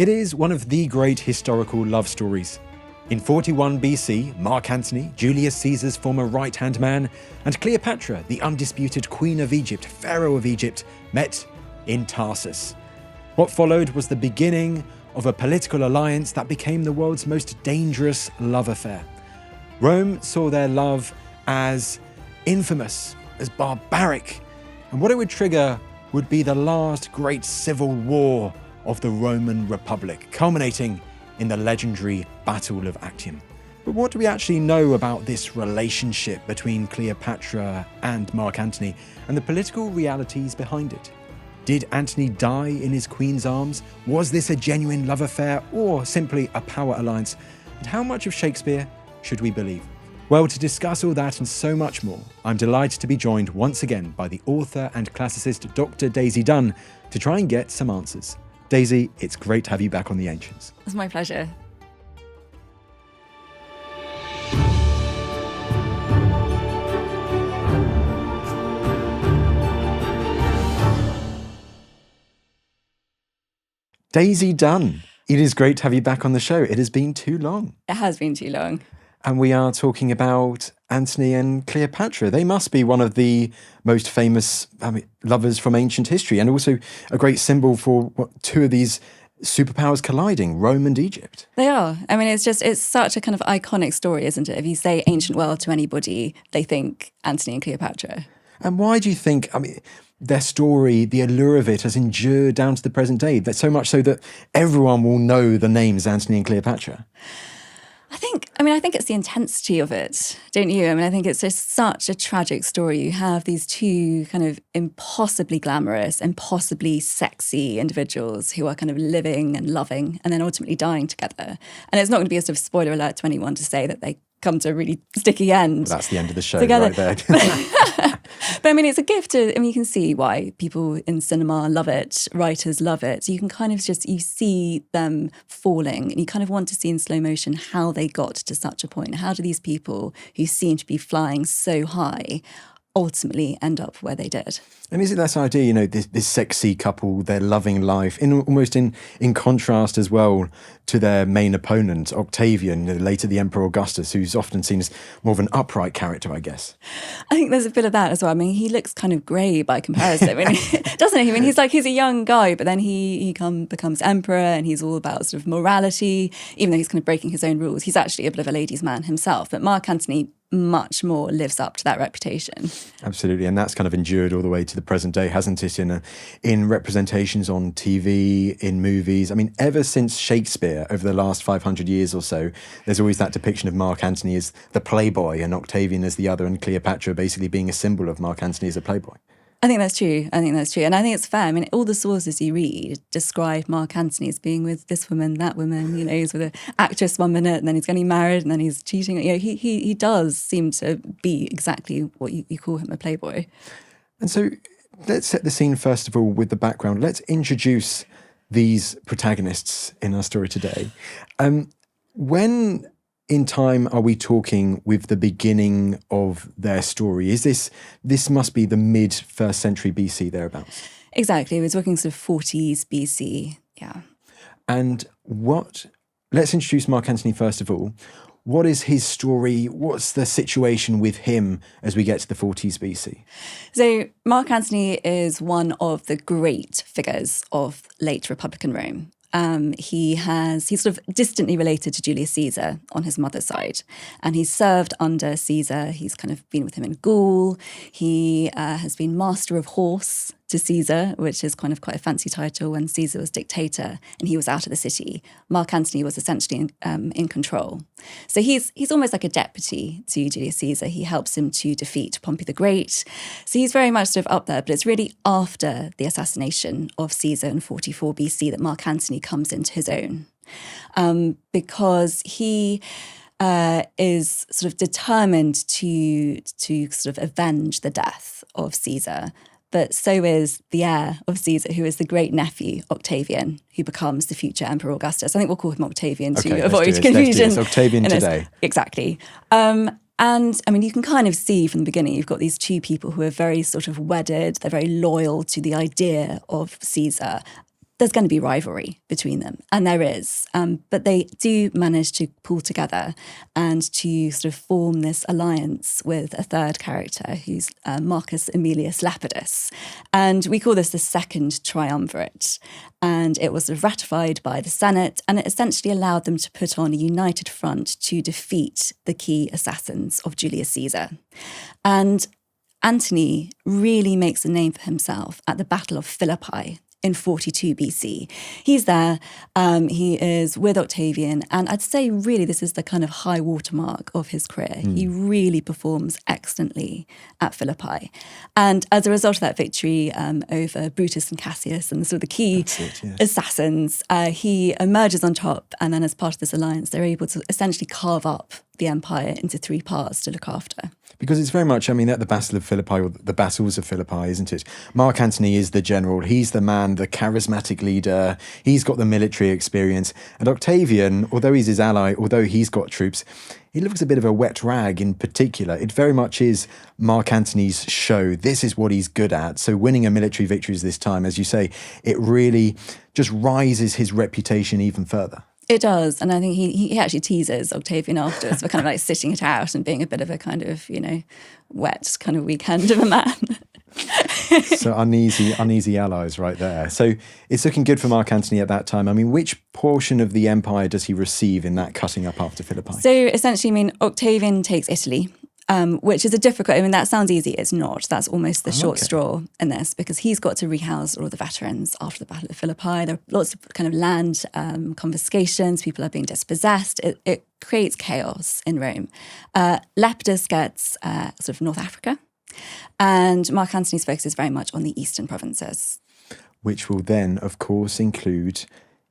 It is one of the great historical love stories. In 41 BC, Mark Antony, Julius Caesar's former right-hand man, and Cleopatra, the undisputed Queen of Egypt, Pharaoh of Egypt, met in Tarsus. What followed was the beginning of a political alliance that became the world's most dangerous love affair. Rome saw their love as infamous, as barbaric, and what it would trigger would be the last great civil war of the Roman Republic, culminating in the legendary Battle of Actium. But what do we actually know about this relationship between Cleopatra and Mark Antony and the political realities behind it? Did Antony die in his queen's arms? Was this a genuine love affair or simply a power alliance? And how much of Shakespeare should we believe? Well, to discuss all that and so much more, I'm delighted to be joined once again by the author and classicist Dr Daisy Dunn to try and get some answers. Daisy, it's great to have you back on The Ancients. It's my pleasure. Daisy Dunn, it is great to have you back on the show. It has been too long. It has been too long. And we are talking about Antony and Cleopatra. They must be one of the most famous lovers from ancient history, and also a great symbol for two of these superpowers colliding, Rome and Egypt. They are. I mean, it's such a kind of iconic story, isn't it? If you say ancient world to anybody, they think Antony and Cleopatra. And why do you think, their story, the allure of it has endured down to the present day, that so much so that everyone will know the names Antony and Cleopatra? I think it's the intensity of it, don't you? I think it's just such a tragic story. You have these two kind of impossibly glamorous, impossibly sexy individuals who are kind of living and loving and then ultimately dying together. And it's not going to be a sort of spoiler alert to anyone to say that they come to a really sticky end. Well, that's the end of the show together. Right there. But it's a gift to, you can see why people in cinema love it, writers love it. You can kind of you see them falling and you kind of want to see in slow motion how they got to such a point. How do these people who seem to be flying so high ultimately end up where they did? And is it that idea, this sexy couple, their loving life, almost in contrast as well to their main opponent, Octavian, later the Emperor Augustus, who's often seen as more of an upright character, I guess? I think there's a bit of that as well. He looks kind of grey by comparison, doesn't he? He's a young guy, but then he becomes emperor and he's all about sort of morality, even though he's kind of breaking his own rules. He's actually a bit of a ladies' man himself. But Mark Antony much more lives up to that reputation. Absolutely, and that's kind of endured all the way to the present day, hasn't it? In representations on TV, in movies. Ever since Shakespeare, over the last 500 years or so, there's always that depiction of Mark Antony as the playboy and Octavian as the other, and Cleopatra basically being a symbol of Mark Antony as a playboy. I think that's true. And I think it's fair. All the sources you read describe Mark Antony as being with this woman, that woman, he's with an actress 1 minute and then he's getting married and then he's cheating. He does seem to be exactly what you call him, a playboy. And so let's set the scene first of all with the background. Let's introduce these protagonists in our story today. When in time are we talking with the beginning of their story? This must be the mid-1st century BC, thereabouts? Exactly. We're talking sort of 40s BC, yeah. And let's introduce Mark Antony first of all. What is his story? What's the situation with him as we get to the 40s BC? So Mark Antony is one of the great figures of late Republican Rome. He's sort of distantly related to Julius Caesar on his mother's side, and he's served under Caesar. He's kind of been with him in Gaul. He has been master of horse to Caesar, which is kind of quite a fancy title when Caesar was dictator and he was out of the city. Mark Antony was essentially in control. So he's almost like a deputy to Julius Caesar. He helps him to defeat Pompey the Great. So he's very much sort of up there, but it's really after the assassination of Caesar in 44 BC that Mark Antony comes into his own. Because he is sort of determined to sort of avenge the death of Caesar. But so is the heir of Caesar, who is the great nephew, Octavian, who becomes the future Emperor Augustus. I think we'll call him Octavian to avoid confusion. Let's do this. Octavian today. Exactly. And you can kind of see from the beginning, you've got these two people who are very sort of wedded. They're very loyal to the idea of Caesar. there's going to be rivalry between them, and there is. But they do manage to pull together and to sort of form this alliance with a third character who's Marcus Aemilius Lepidus. And we call this the Second Triumvirate. And it was sort of ratified by the Senate, and it essentially allowed them to put on a united front to defeat the key assassins of Julius Caesar. And Antony really makes a name for himself at the Battle of Philippi in 42 BC. He's there, he is with Octavian, and I'd say really this is the kind of high watermark of his career. He really performs excellently at Philippi. And as a result of that victory over Brutus and Cassius and sort of the key assassins, he emerges on top, and then as part of this alliance, they're able to essentially carve up the empire into three parts to look after. Because it's very much, I mean, at the Battle of Philippi, or the battles of Philippi, isn't it? Mark Antony is the general. He's the man, the charismatic leader. He's got the military experience. And Octavian, although he's his ally, although he's got troops, he looks a bit of a wet rag in particular. It very much is Mark Antony's show. This is what he's good at. So winning a military victories this time, as you say, it really just rises his reputation even further. It does. And I think he actually teases Octavian afterwards for kind of like sitting it out and being a bit of a kind of, wet kind of weekend of a man. So uneasy allies right there. So it's looking good for Mark Antony at that time. I mean, which portion of the empire does he receive in that cutting up after Philippi? So essentially, Octavian takes Italy. Which is that sounds easy. It's not. That's almost the short straw in this, because he's got to rehouse all the veterans after the Battle of Philippi. There are lots of kind of land confiscations. People are being dispossessed. It creates chaos in Rome. Lepidus gets sort of North Africa, and Mark Antony's focus is very much on the eastern provinces. Which will then, of course, include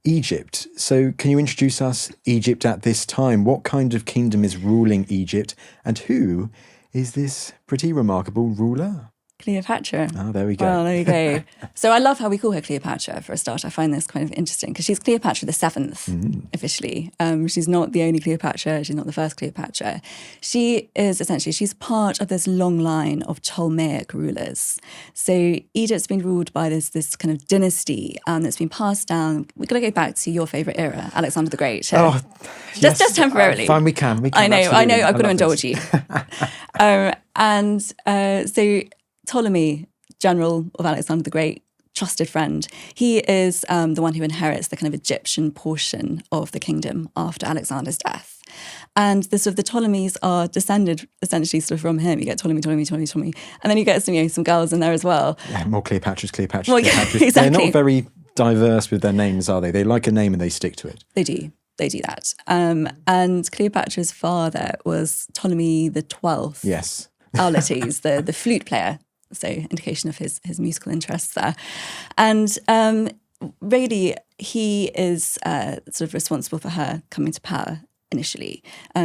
Egypt. So can you introduce us Egypt at this time? What kind of kingdom is ruling Egypt, and who is this pretty remarkable ruler? Cleopatra. Oh, there we go. Well, there you go. So I love how we call her Cleopatra for a start. I find this kind of interesting because she's Cleopatra the seventh officially. She's not the only Cleopatra. She's not the first Cleopatra. She is essentially, she's part of this long line of Ptolemaic rulers. So Egypt's been ruled by this kind of dynasty that's been passed down. We're going to go back to your favourite era, Alexander the Great. Oh, just temporarily. Fine, we can. I know. I've got to indulge you. So Ptolemy, general of Alexander the Great, trusted friend, he is the one who inherits the kind of Egyptian portion of the kingdom after Alexander's death. And the Ptolemies are descended essentially sort of from him. You get Ptolemy. And then you get some girls in there as well. Yeah, more Cleopatras. Well, yeah, exactly. They're not very diverse with their names, are they? They like a name and they stick to it. They do that. And Cleopatra's father was Ptolemy the 12th. Yes. Auletes, the flute player. So indication of his musical interests there. And really, he is sort of responsible for her coming to power initially.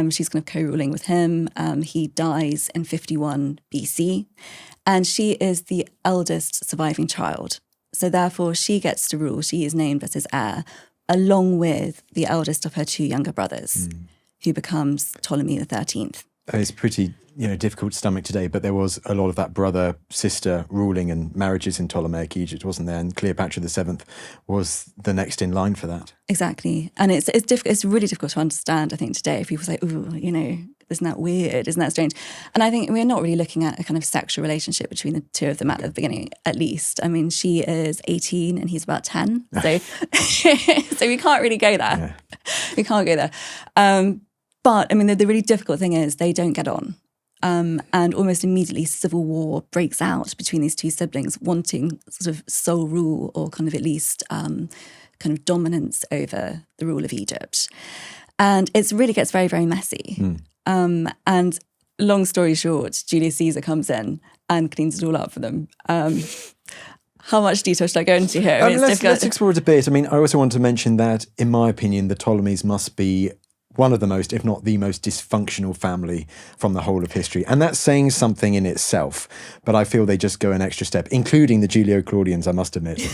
She's kind of co-ruling with him. He dies in 51 BC, and she is the eldest surviving child. So therefore, she gets to rule. She is named as his heir, along with the eldest of her two younger brothers, who becomes Ptolemy the 13th. It's pretty difficult to stomach today, but there was a lot of that brother-sister ruling and marriages in Ptolemaic Egypt, wasn't there? And Cleopatra the 7th was the next in line for that. Exactly. And it's really difficult to understand, I think, today. If people say, ooh, isn't that weird? Isn't that strange? And I think we're not really looking at a kind of sexual relationship between the two of them at the beginning, at least. I mean, she is 18 and he's about 10. So, so we can't really go there. Yeah. We can't go there. But, I mean, the really difficult thing is they don't get on. And almost immediately civil war breaks out between these two siblings, wanting sort of sole rule or kind of at least kind of dominance over the rule of Egypt. And it really gets very, very messy. And long story short, Julius Caesar comes in and cleans it all up for them. How much detail should I go into here? Let's explore it a bit. I mean, I also want to mention that, in my opinion, the Ptolemies must be one of the most, if not the most dysfunctional family from the whole of history. And that's saying something in itself. But I feel they just go an extra step, including the Julio-Claudians, I must admit.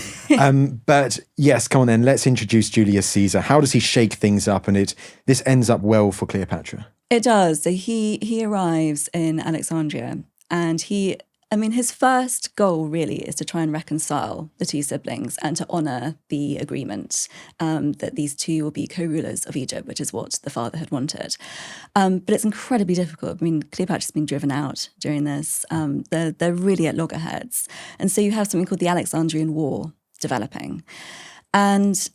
But yes, come on then, let's introduce Julius Caesar. How does he shake things up? And this ends up well for Cleopatra. It does. So he arrives in Alexandria, and he I mean, his first goal really is to try and reconcile the two siblings and to honour the agreement that these two will be co-rulers of Egypt, which is what the father had wanted. But it's incredibly difficult. I mean, Cleopatra's been driven out during this. They're really at loggerheads. And so you have something called the Alexandrian War developing. And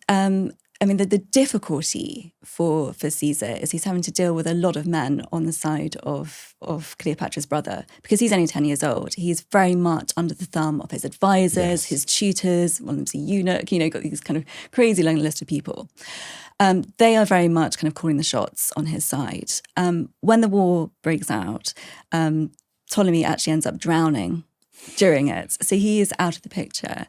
I mean, the difficulty for Caesar is he's having to deal with a lot of men on the side of Cleopatra's brother because he's only 10 years old. He's very much under the thumb of his advisors, his tutors, one of them's a eunuch, got these kind of crazy long list of people. They are very much kind of calling the shots on his side. When the war breaks out, Ptolemy actually ends up drowning during it. So he is out of the picture.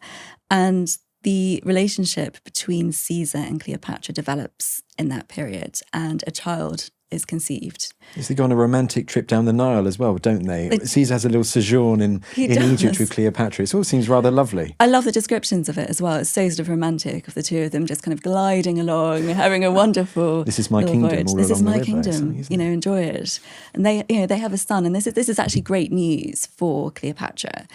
And the relationship between Caesar and Cleopatra develops in that period, and a child is conceived. Yes, they go on a romantic trip down the Nile as well, don't they? Caesar has a little sojourn in Egypt with Cleopatra. It all seems rather lovely. I love the descriptions of it as well. It's so sort of romantic of the two of them just kind of gliding along, having a wonderful This is my kingdom. voyage. All This is along my the river, kingdom. Enjoy it. And they have a son, and this is actually great news for Cleopatra,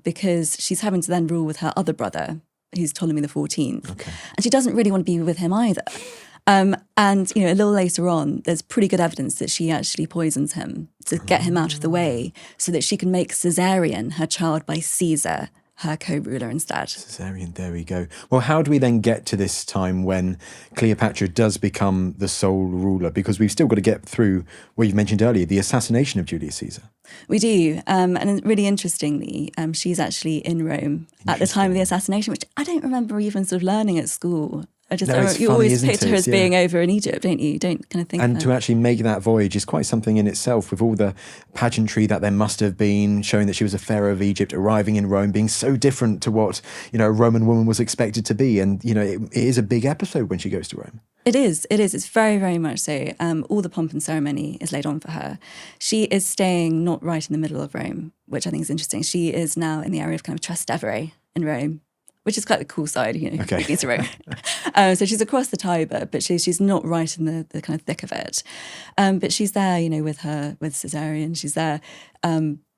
because she's having to then rule with her other brother, who's Ptolemy the 14th. Okay. And she doesn't really want to be with him either. And a little later on, there's pretty good evidence that she actually poisons him to get him out of the way so that she can make Caesarion, her child by Caesar, her co-ruler instead. Caesarion, there we go. Well, how do we then get to this time when Cleopatra does become the sole ruler? Because we've still got to get through what you mentioned earlier, the assassination of Julius Caesar. We do. And really interestingly, she's actually in Rome at the time of the assassination, which I don't remember even sort of learning at school. You always picture her as being over in Egypt, don't you? You don't kind of think And to actually make that voyage is quite something in itself, with all the pageantry that there must have been, showing that she was a pharaoh of Egypt, arriving in Rome, being so different to what, a Roman woman was expected to be. And, it is a big episode when she goes to Rome. It is. It's very, very much so. All the pomp and ceremony is laid on for her. She is staying not right in the middle of Rome, which I think is interesting. She is now in the area of kind of Trastevere in Rome, which is quite the cool side, Okay. to Rome. So she's across the Tiber, but she's not right in the kind of thick of it. But she's there, with Caesarion. She's there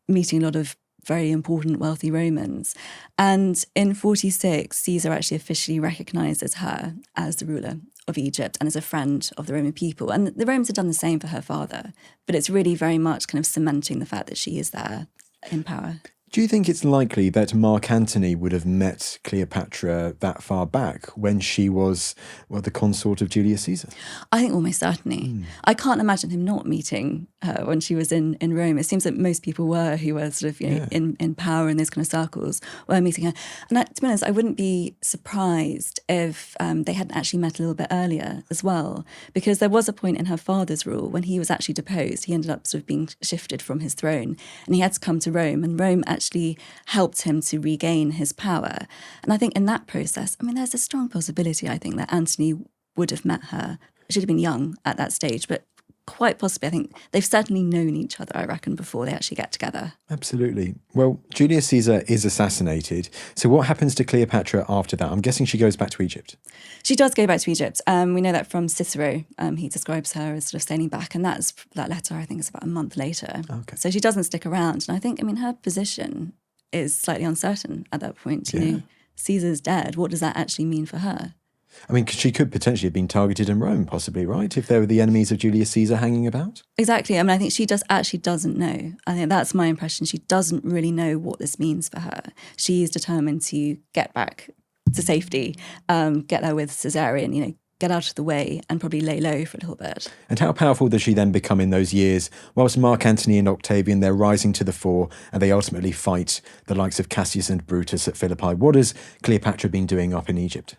meeting a lot of very important, wealthy Romans. And in 46, Caesar actually officially recognises her as the ruler of Egypt and as a friend of the Roman people. And the Romans had done the same for her father. But it's really very much kind of cementing the fact that she is there in power. Do you think it's likely that Mark Antony would have met Cleopatra that far back when she was, the consort of Julius Caesar? I think almost certainly. I can't imagine him not meeting her when she was in Rome. It seems that most people who were sort of, in power in those kind of circles were meeting her. And to be honest, I wouldn't be surprised if they hadn't actually met a little bit earlier as well, because there was a point in her father's rule when he was actually deposed. He ended up sort of being shifted from his throne, and he had to come to Rome, and Rome actually helped him to regain his power. And I think in that process, there's a strong possibility, I think, that Antony would have met her. She would have been young at that stage, but quite possibly, I think they've certainly known each other, I reckon, before they actually get together. Absolutely. Well, Julius Caesar is assassinated. So what happens to Cleopatra after that? I'm guessing she goes back to Egypt. She does go back to Egypt. We know that from Cicero. He describes her as sort of sailing back, and that letter, I think, is about a month later. Okay. So she doesn't stick around. And I think, her position is slightly uncertain at that point. Caesar's dead. What does that actually mean for her? She could potentially have been targeted in Rome, possibly, right? If there were the enemies of Julius Caesar hanging about? Exactly. I think she doesn't know. I think that's my impression. She doesn't really know what this means for her. She is determined to get back to safety, get there with Caesarion, get out of the way and probably lay low for a little bit. And how powerful does she then become in those years? Whilst Mark Antony and Octavian, they're rising to the fore and they ultimately fight the likes of Cassius and Brutus at Philippi. What has Cleopatra been doing up in Egypt?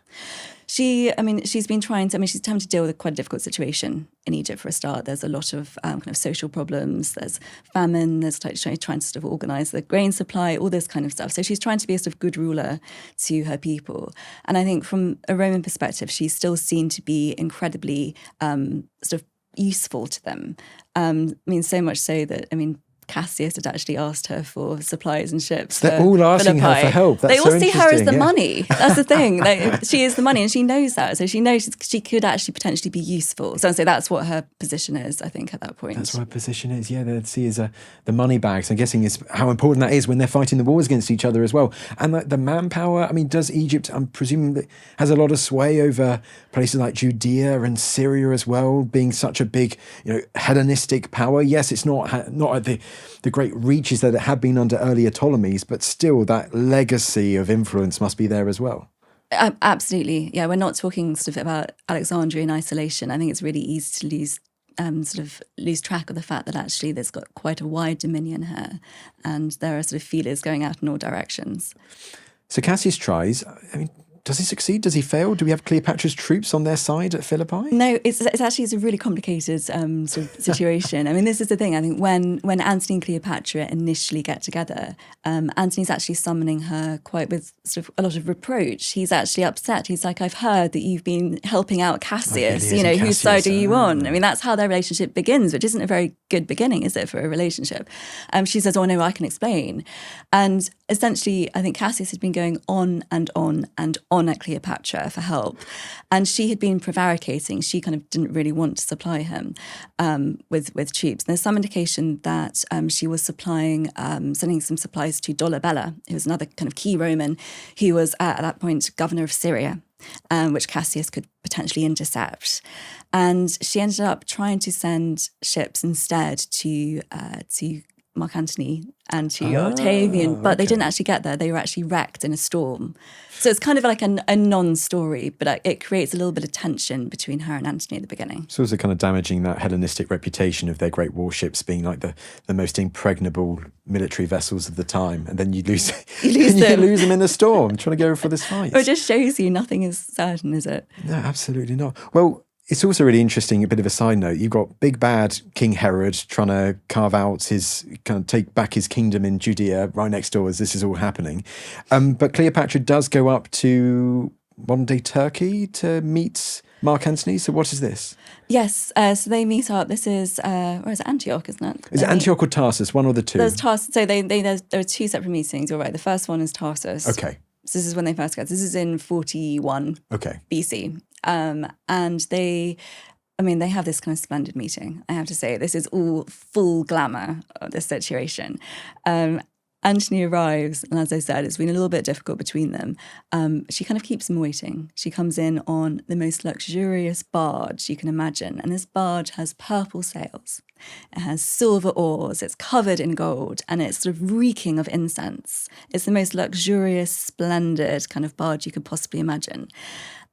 She's been trying to, she's having to deal with quite a difficult situation in Egypt for a start. There's a lot of kind of social problems. There's famine. There's trying to sort of organise the grain supply, all this kind of stuff. So she's trying to be a sort of good ruler to her people. And I think from a Roman perspective, she's still seen to be incredibly sort of useful to them. So much so that, Cassius had actually asked her for supplies and ships. They're all asking her for help. That's they all so see her as the interesting, yeah. money. That's the thing. She is the money, and she knows that. So she knows she could actually potentially be useful. So that's what her position is, I think, at that point. That's what her position is. Yeah, they see as the money bags. I'm guessing is how important that is when they're fighting the wars against each other as well. And the manpower. I mean, does Egypt? I'm presuming that has a lot of sway over places like Judea and Syria as well, being such a big, Hellenistic power. Yes, it's not at the great reaches that it had been under earlier Ptolemies, but still that legacy of influence must be there as well. Absolutely. Yeah, we're not talking sort of about Alexandria in isolation. I think it's really easy to lose track of the fact that actually there's got quite a wide dominion here, and there are sort of feelers going out in all directions. So Cassius tries. I mean, does he succeed? Does he fail? Do we have Cleopatra's troops on their side at Philippi? No, it's a really complicated sort of situation. I mean, this is the thing. I think when Antony and Cleopatra initially get together, Antony's actually summoning her quite with sort of a lot of reproach. He's actually upset. He's like, I've heard that you've been helping out Cassius. Whose side are you on? I mean, that's how their relationship begins, which isn't a very good beginning, is it, for a relationship? She says, oh, no, I can explain. And essentially, I think Cassius had been going on and on and on at Cleopatra for help. And she had been prevaricating. She kind of didn't really want to supply him with troops. And there's some indication that she was sending some supplies to Dolabella, who was another kind of key Roman, who was at that point governor of Syria, which Cassius could potentially intercept. And she ended up trying to send ships instead to Mark Antony and to Octavian, but they didn't actually get there. They were actually wrecked in a storm. So it's kind of like a non-story, but it creates a little bit of tension between her and Antony at the beginning. It's also kind of damaging that Hellenistic reputation of their great warships being like the most impregnable military vessels of the time, and then you lose them in a storm trying to go for this fight. It just shows you nothing is certain, is it? No, absolutely not. Well, it's also really interesting, a bit of a side note, you've got big bad King Herod trying to take back his kingdom in Judea right next door as this is all happening. But Cleopatra does go up to modern-day Turkey to meet Mark Antony. So what is this? Yes, so they meet up. This is, where is it? Antioch, isn't it? Is it Antioch or Tarsus, one or the two? There's Tarsus. So there are two separate meetings, you're right. The first one is Tarsus. Okay. So this is when they first get. This is in 41 BC. And they have this kind of splendid meeting, I have to say. This is all full glamour of this situation. Antony arrives, and as I said, it's been a little bit difficult between them. She kind of keeps him waiting. She comes in on the most luxurious barge you can imagine, and this barge has purple sails. It has silver oars, it's covered in gold, and it's sort of reeking of incense. It's the most luxurious, splendid kind of barge you could possibly imagine.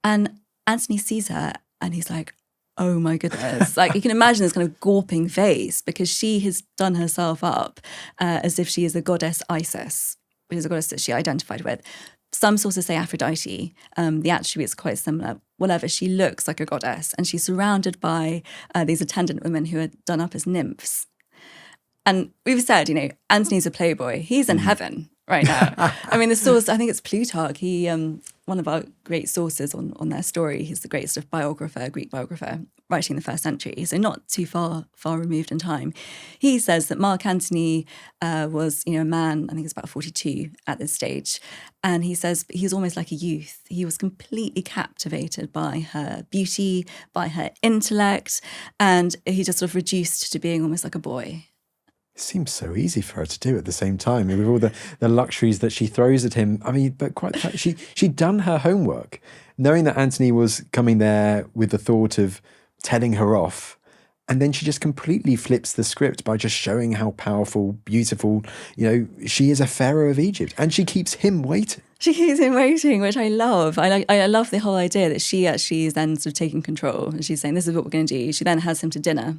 And Antony sees her, and he's like, oh my goodness. Like, you can imagine this kind of gawping face, because she has done herself up as if she is the goddess Isis, which is a goddess that she identified with. Some sources say Aphrodite. The attributes are quite similar. Whatever, she looks like a goddess, and she's surrounded by these attendant women who are done up as nymphs. And we've said, Antony's a playboy. He's in heaven right now. I mean, the source, I think it's Plutarch. He, one of our great sources on their story, he's the great sort of Greek biographer, writing in the 1st century, so not too far removed in time. He says that Mark Antony was, a man, I think it's about 42 at this stage, and he says he's almost like a youth. He was completely captivated by her beauty, by her intellect, and he just sort of reduced to being almost like a boy. It seems so easy for her to do at the same time, with all the luxuries that she throws at him. I mean, but quite she'd done her homework, knowing that Antony was coming there with the thought of telling her off, and then she just completely flips the script by just showing how powerful, beautiful, she is a pharaoh of Egypt, and she keeps him waiting. She keeps him waiting, which I love. I love the whole idea that she actually is then sort of taking control, and she's saying, this is what we're going to do. She then has him to dinner.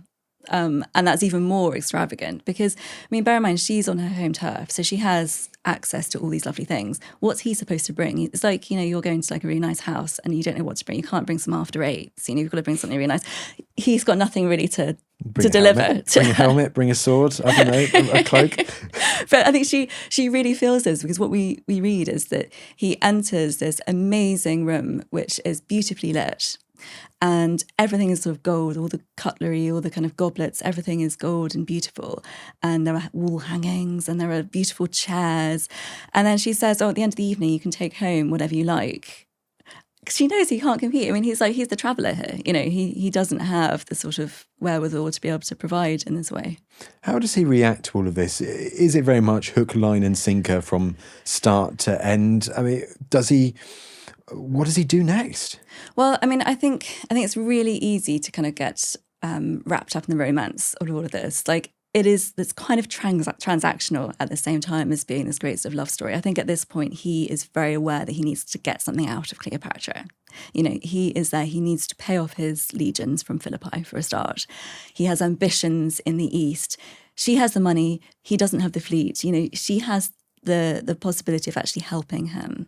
And that's even more extravagant because, bear in mind, she's on her home turf, so she has access to all these lovely things. What's he supposed to bring? It's like, you're going to like a really nice house and you don't know what to bring. You can't bring some after eights, you've got to bring something really nice. He's got nothing really to deliver. Bring a helmet, bring a sword, I don't know, a cloak. But I think she really feels this, because what we read is that he enters this amazing room, which is beautifully lit. And everything is sort of gold, all the cutlery, all the kind of goblets, everything is gold and beautiful. And there are wall hangings and there are beautiful chairs. And then she says, oh, at the end of the evening, you can take home whatever you like. Because she knows he can't compete. I mean, he's the traveller here. You know, he doesn't have the sort of wherewithal to be able to provide in this way. How does he react to all of this? Is it very much hook, line and sinker from start to end? I mean, what does he do next? Well, I mean, I think it's really easy to kind of get wrapped up in the romance of all of this. Like, it's kind of transactional at the same time as being this great sort of love story. I think at this point he is very aware that he needs to get something out of Cleopatra. You know, he is there. He needs to pay off his legions from Philippi for a start. He has ambitions in the East. She has the money. He doesn't have the fleet. You know, she has the possibility of actually helping him.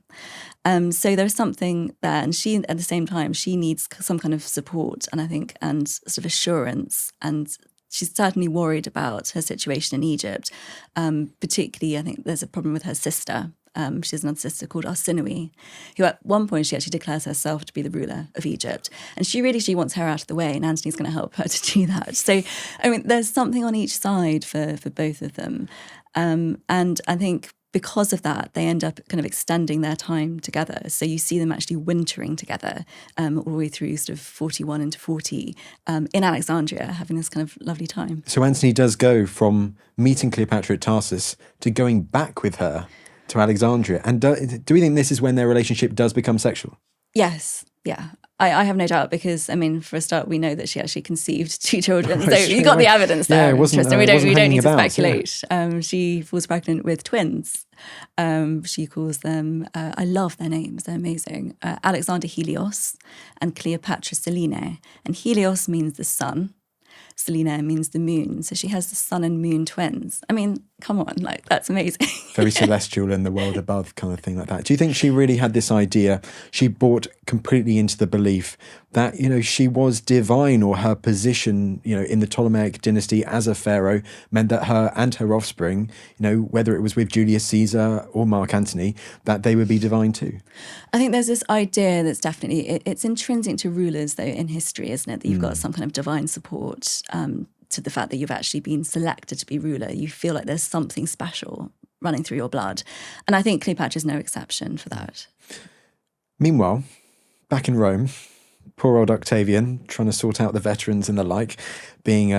So there's something there. And she, at the same time, she needs some kind of support and sort of assurance. And she's certainly worried about her situation in Egypt. Particularly, I think there's a problem with her sister. She has another sister called Arsinoe, who at one point she actually declares herself to be the ruler of Egypt. And she wants her out of the way, and Antony's going to help her to do that. So, I mean, there's something on each side for both of them. And I think because of that, they end up kind of extending their time together. So you see them actually wintering together all the way through sort of 41 into 40 in Alexandria, having this kind of lovely time. So Antony does go from meeting Cleopatra at Tarsus to going back with her to Alexandria. And do we think this is when their relationship does become sexual? Yes, yeah. I have no doubt because, I mean, for a start, we know that she actually conceived 2 children. So you got the evidence there. Yeah, it wasn't, Tristan. We don't need to about, speculate. Yeah. She was pregnant with twins. She calls them, I love their names, they're amazing, Alexander Helios and Cleopatra Selene. And Helios means the sun. Selene means the moon. So she has the sun and moon twins. I mean, come on, like, that's amazing. Very celestial in the world above kind of thing like that. Do you think she really had this idea? She bought completely into the belief that, you know, she was divine, or her position, you know, in the Ptolemaic dynasty as a pharaoh meant that her and her offspring, you know, whether it was with Julius Caesar or Mark Antony, that they would be divine too. I think there's this idea that's definitely, it's intrinsic to rulers though in history, isn't it? That you've got some kind of divine support to the fact that you've actually been selected to be ruler. You feel like there's something special running through your blood. And I think Cleopatra's no exception for that. Meanwhile, back in Rome, poor old Octavian, trying to sort out the veterans and the like, being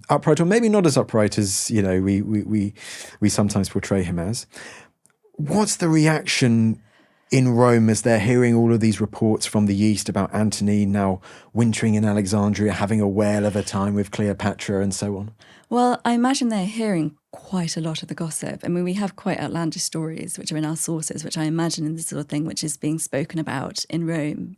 upright, or maybe not as upright as, you know, we sometimes portray him as. What's the reaction in Rome as they're hearing all of these reports from the East about Antony now wintering in Alexandria, having a whale of a time with Cleopatra and so on? Well, I imagine they're hearing quite a lot of the gossip. I mean, we have quite outlandish stories, which are in our sources, which I imagine is the sort of thing which is being spoken about in Rome.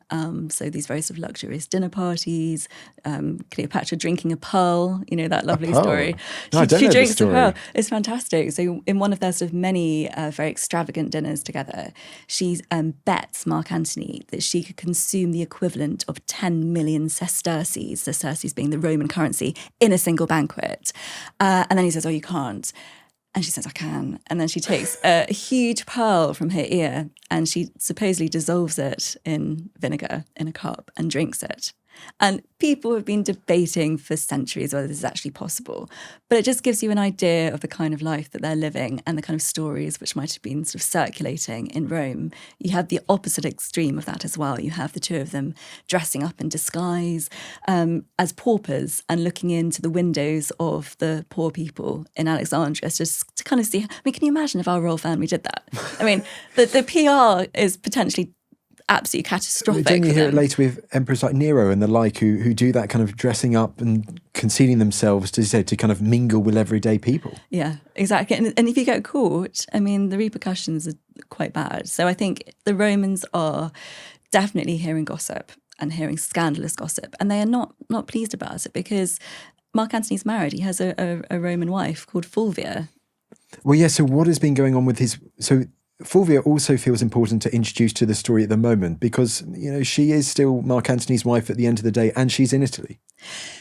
So these very sort of luxurious dinner parties, Cleopatra drinking a pearl, you know, that lovely story. No, I don't she know drinks the story. a pearl. It's fantastic. So in one of their sort of many very extravagant dinners together, she bets Mark Antony that she could consume the equivalent of 10 million sesterces, sesterces being the Roman currency, in a single banquet. And then he says, oh, you can't. And she says, I can. And then she takes a huge pearl from her ear and she supposedly dissolves it in vinegar in a cup and drinks it. And people have been debating for centuries whether this is actually possible. But it just gives you an idea of the kind of life that they're living and the kind of stories which might have been sort of circulating in Rome. You have the opposite extreme of that as well. You have the two of them dressing up in disguise as paupers and looking into the windows of the poor people in Alexandria just to kind of see. I mean, can you imagine if our royal family did that? I mean, the PR is potentially absolutely catastrophic. Don't you hear it later with emperors like Nero and the like who do that kind of dressing up and concealing themselves to kind of mingle with everyday people? Yeah, exactly. And if you get caught, I mean, the repercussions are quite bad. So I think the Romans are definitely hearing gossip and hearing scandalous gossip, and they are not pleased about it because Mark Antony's married. He has a Roman wife called Fulvia. Well, yeah, so what has been going on with his... So Fulvia also feels important to introduce to the story at the moment because, you know, she is still Mark Antony's wife at the end of the day, and she's in Italy.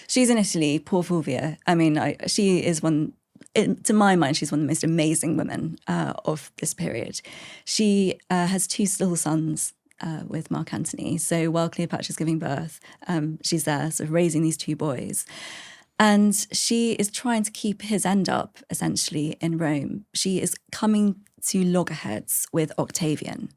She's in Italy, poor Fulvia. I mean, she is one, to my mind, she's one of the most amazing women of this period. She has 2 little sons, with Mark Antony. So while Cleopatra's giving birth, she's there sort of raising these two boys. And she is trying to keep his end up, essentially, in Rome. She is coming to loggerheads with Octavian.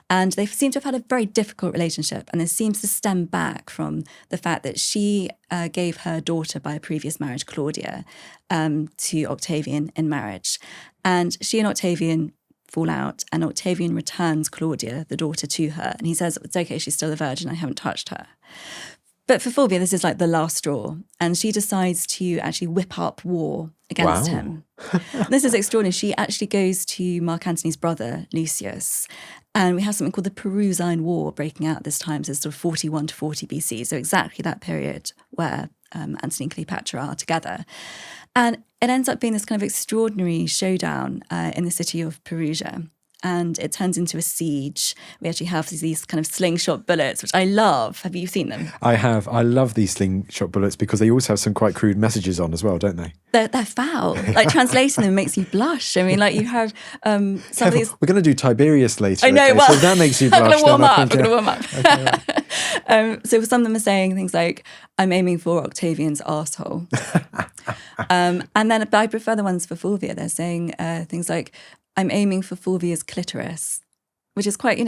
And they seem to have had a very difficult relationship. And this seems to stem back from the fact that she gave her daughter by a previous marriage, Claudia, to Octavian in marriage. And she and Octavian fall out, and Octavian returns Claudia, the daughter, to her. And he says, it's okay, she's still a virgin, I haven't touched her. But for Fulvia, this is like the last straw. And she decides to actually whip up war against him. This is extraordinary. She actually goes to Mark Antony's brother, Lucius. And we have something called the Perusine War breaking out at this time. So it's sort of 41 to 40 BC. So exactly that period where Antony and Cleopatra are together. And it ends up being this kind of extraordinary showdown in the city of Perusia. And it turns into a siege. We actually have these kind of slingshot bullets, which I love. Have you seen them? I have. I love these slingshot bullets because they also have some quite crude messages on as well, don't they? They're foul. Like translating them makes you blush. I mean, like you have some of these. We're going to do Tiberius later. I know. Okay? Well, so if that makes you blush. I'm going to warm up. I'm going to warm up. Okay. So some of them are saying things like, "I'm aiming for Octavian's arsehole," and then I prefer the ones for Fulvia. They're saying things like, I'm aiming for Fulvia's clitoris, which is quite,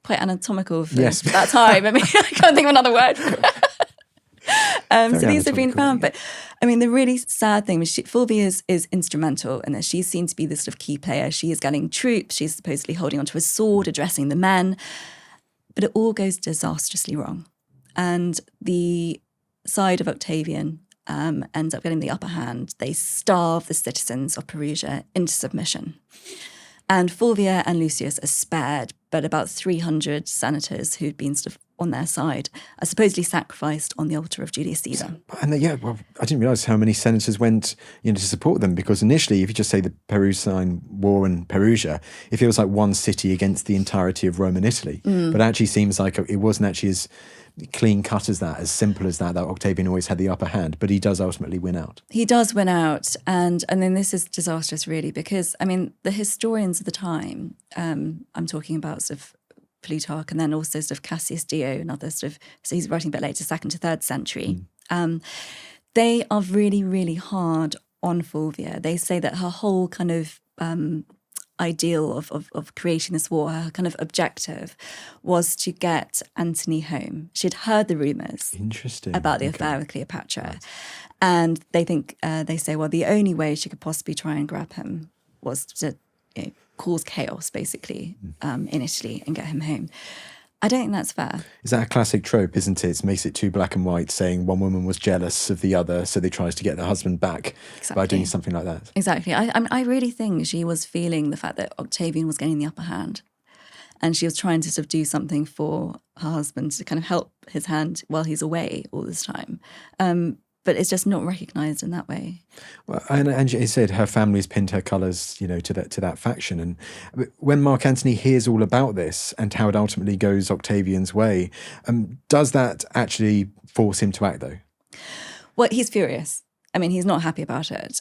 quite anatomical for that time. I mean, I can't think of another word for it. So these have been found. But I mean, the really sad thing was Fulvia is instrumental in this. She seems to be the sort of key player. She is getting troops. She's supposedly holding onto a sword, addressing the men. But it all goes disastrously wrong. And the side of Octavian ends up getting the upper hand. They starve the citizens of Perusia into submission. And Fulvia and Lucius are spared, but about 300 senators who'd been sort of on their side are supposedly sacrificed on the altar of Julius Caesar. And I didn't realise how many senators went to support them, because initially, if you just say the Perusine War and Perusia, it feels like one city against the entirety of Rome and Italy. But it actually seems like it wasn't actually as clean cut as that, as simple as that Octavian always had the upper hand, but he does ultimately win out. He does win out, and then this is disastrous really, because I mean the historians of the time, I'm talking about sort of Plutarch and then also sort of Cassius Dio and other sort of, so he's writing a bit later, 2nd to 3rd century. They are really, really hard on Fulvia. They say that her whole kind of ideal of creating this war, her kind of objective was to get Antony home. She'd heard the rumours about the affair with Cleopatra. Right. And they say, well, the only way she could possibly try and grab him was to cause chaos, basically, in Italy and get him home. I don't think that's fair. Is that a classic trope, isn't it? It makes it too black and white, saying one woman was jealous of the other, so they tries to get their husband back by doing something like that. Exactly. I really think she was feeling the fact that Octavian was getting the upper hand, and she was trying to sort of do something for her husband to kind of help his hand while he's away all this time. But it's just not recognised in that way. Well, and she said her family's pinned her colours, to that faction. And when Mark Antony hears all about this and how it ultimately goes Octavian's way, does that actually force him to act, though? Well, he's furious. I mean, he's not happy about it.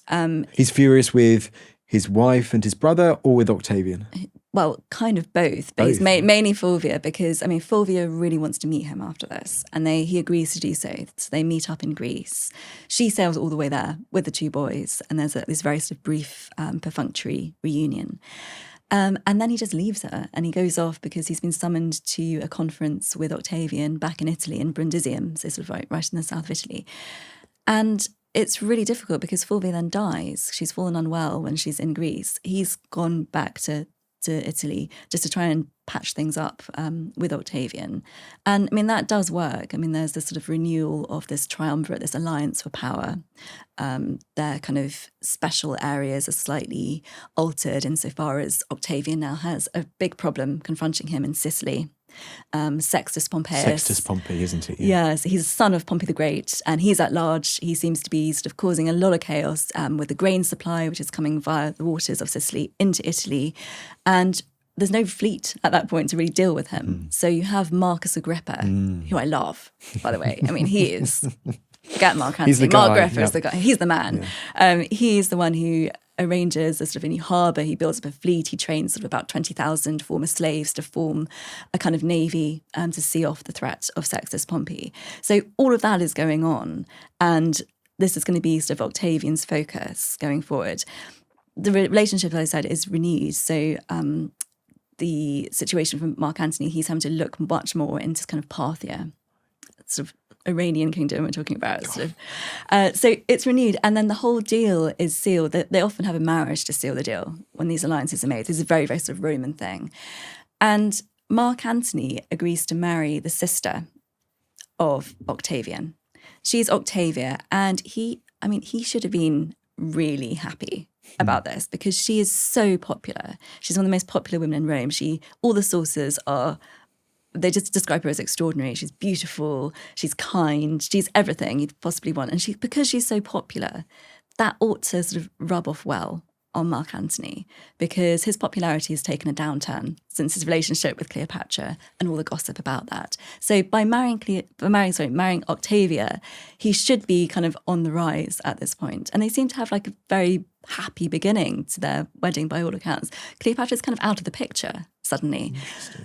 He's furious with his wife and his brother, or with Octavian? Well, kind of both, but he's mainly Fulvia, because, I mean, Fulvia really wants to meet him after this, and he agrees to do so. So they meet up in Greece. She sails all the way there with the two boys, and there's this very sort of brief, perfunctory reunion. And then he just leaves her, and he goes off because he's been summoned to a conference with Octavian back in Italy, in Brundisium, so sort of right in the south of Italy. And it's really difficult because Fulvia then dies. She's fallen unwell when she's in Greece. He's gone back to Italy just to try and patch things up with Octavian. And I mean, that does work. I mean, there's this sort of renewal of this triumvirate, this alliance for power. Their kind of special areas are slightly altered insofar as Octavian now has a big problem confronting him in Sicily. Sextus Pompeius. Sextus Pompey, isn't he? Yeah. Yes, he's the son of Pompey the Great, and he's at large. He seems to be sort of causing a lot of chaos with the grain supply, which is coming via the waters of Sicily into Italy. And there's no fleet at that point to really deal with him. So you have Marcus Agrippa, who I love, by the way. I mean, he is... Forget Mark Antony. Mark Agrippa is the guy. He's the man. Yeah. He's the one who arranges a sort of a new harbour. He builds up a fleet. He trains sort of about 20,000 former slaves to form a kind of navy to see off the threat of Sextus Pompey. So all of that is going on, and this is going to be sort of Octavian's focus going forward. The relationship, as I said, is renewed. So the situation for Mark Antony, he's having to look much more into kind of Parthia, sort of Iranian kingdom we're talking about. Sort of. So it's renewed, and then the whole deal is sealed. They often have a marriage to seal the deal when these alliances are made. This is a very, very sort of Roman thing. And Mark Antony agrees to marry the sister of Octavian. She's Octavia, and he should have been really happy about this because she is so popular. She's one of the most popular women in Rome. All the sources they just describe her as extraordinary. She's beautiful, she's kind, she's everything you'd possibly want. And because she's so popular, that ought to sort of rub off well on Mark Antony, because his popularity has taken a downturn since his relationship with Cleopatra and all the gossip about that. So by marrying Octavia, he should be kind of on the rise at this point. And they seem to have like a very happy beginning to their wedding by all accounts. Cleopatra's kind of out of the picture suddenly,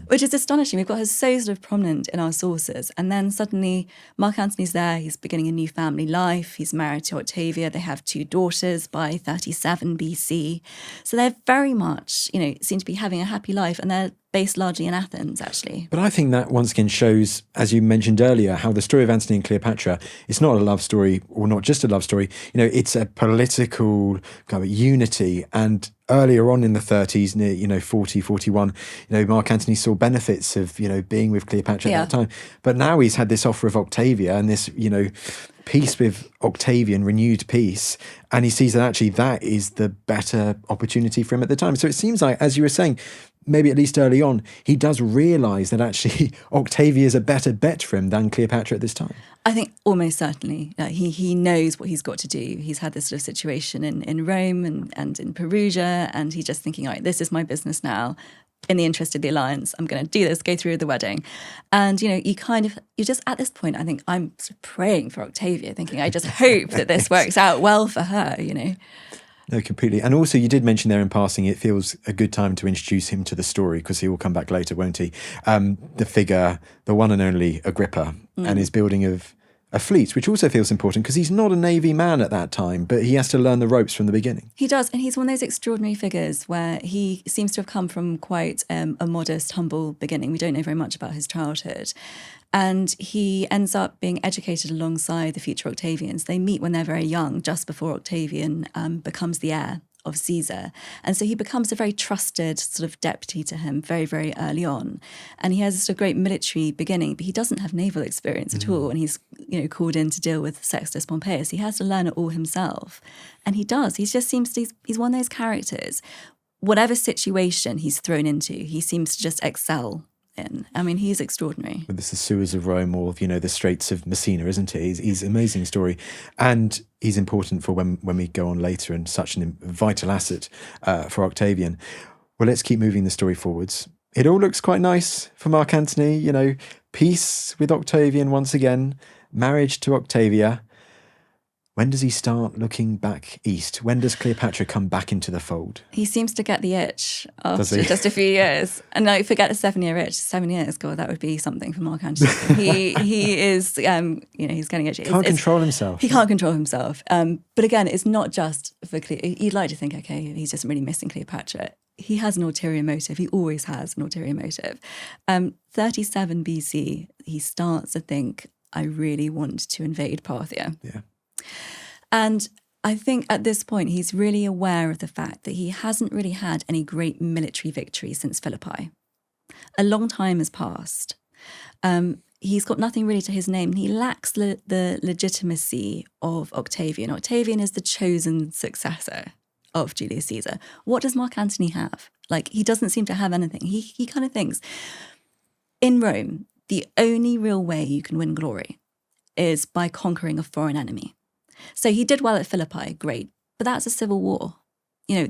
which is astonishing. We've got her so sort of prominent in our sources. And then suddenly Mark Antony's there. He's beginning a new family life. He's married to Octavia. They have 2 daughters by 37 BC. So they're very much, seem to be having a happy life, and they're based largely in Athens, actually. But I think that once again shows, as you mentioned earlier, how the story of Antony and Cleopatra is not a love story, or not just a love story. It's a political kind of unity. And earlier on in the 30s, near 40, 41, Mark Antony saw benefits of being with Cleopatra at that time. But now he's had this offer of Octavia and this peace with Octavian, renewed peace, and he sees that actually that is the better opportunity for him at the time. So it seems like, as you were saying, maybe at least early on, he does realise that actually Octavia is a better bet for him than Cleopatra at this time. I think almost certainly. He knows what he's got to do. He's had this sort of situation in Rome and in Perugia, and he's just thinking, all right, this is my business now. In the interest of the alliance, I'm going to do this, go through with the wedding. And, you just at this point, I think I'm sort of praying for Octavia, thinking, I just hope that this works out well for her, No, completely. And also, you did mention there in passing, it feels a good time to introduce him to the story, because he will come back later, won't he? The figure, the one and only Agrippa, and his building of a fleet, which also feels important because he's not a navy man at that time, but he has to learn the ropes from the beginning. He does, and he's one of those extraordinary figures where he seems to have come from quite a modest, humble beginning. We don't know very much about his childhood. And he ends up being educated alongside the future Octavians. They meet when they're very young, just before Octavian becomes the heir of Caesar. And so he becomes a very trusted sort of deputy to him very, very early on. And he has this sort of great military beginning, but he doesn't have naval experience at all. And he's, called in to deal with Sextus Pompeius. He has to learn it all himself. And he does. He just seems to, he's one of those characters. Whatever situation he's thrown into, he seems to just excel in. I mean, he's extraordinary. But this is the sewers of Rome, or the Straits of Messina, isn't it? He's an amazing story, and he's important for when we go on later, and such a vital asset for Octavian. Well, let's keep moving the story forwards. It all looks quite nice for Mark Antony. Peace with Octavian once again, marriage to Octavia. When does he start looking back east? When does Cleopatra come back into the fold? He seems to get the itch after just a few years. And forget a 7-year itch. 7 years, God, that would be something for Mark Antony. He is, he's getting itchy. Can't control himself. He can't control himself. But again, it's not just for Cleopatra. You'd like to think, okay, he's just really missing Cleopatra. He has an ulterior motive. He always has an ulterior motive. 37 BC, he starts to think, I really want to invade Parthia. Yeah. And I think at this point, he's really aware of the fact that he hasn't really had any great military victory since Philippi. A long time has passed. He's got nothing really to his name. He lacks the legitimacy of Octavian. Octavian is the chosen successor of Julius Caesar. What does Mark Antony have? He doesn't seem to have anything. He kind of thinks, in Rome, the only real way you can win glory is by conquering a foreign enemy. So he did well at Philippi, great, but that's a civil war.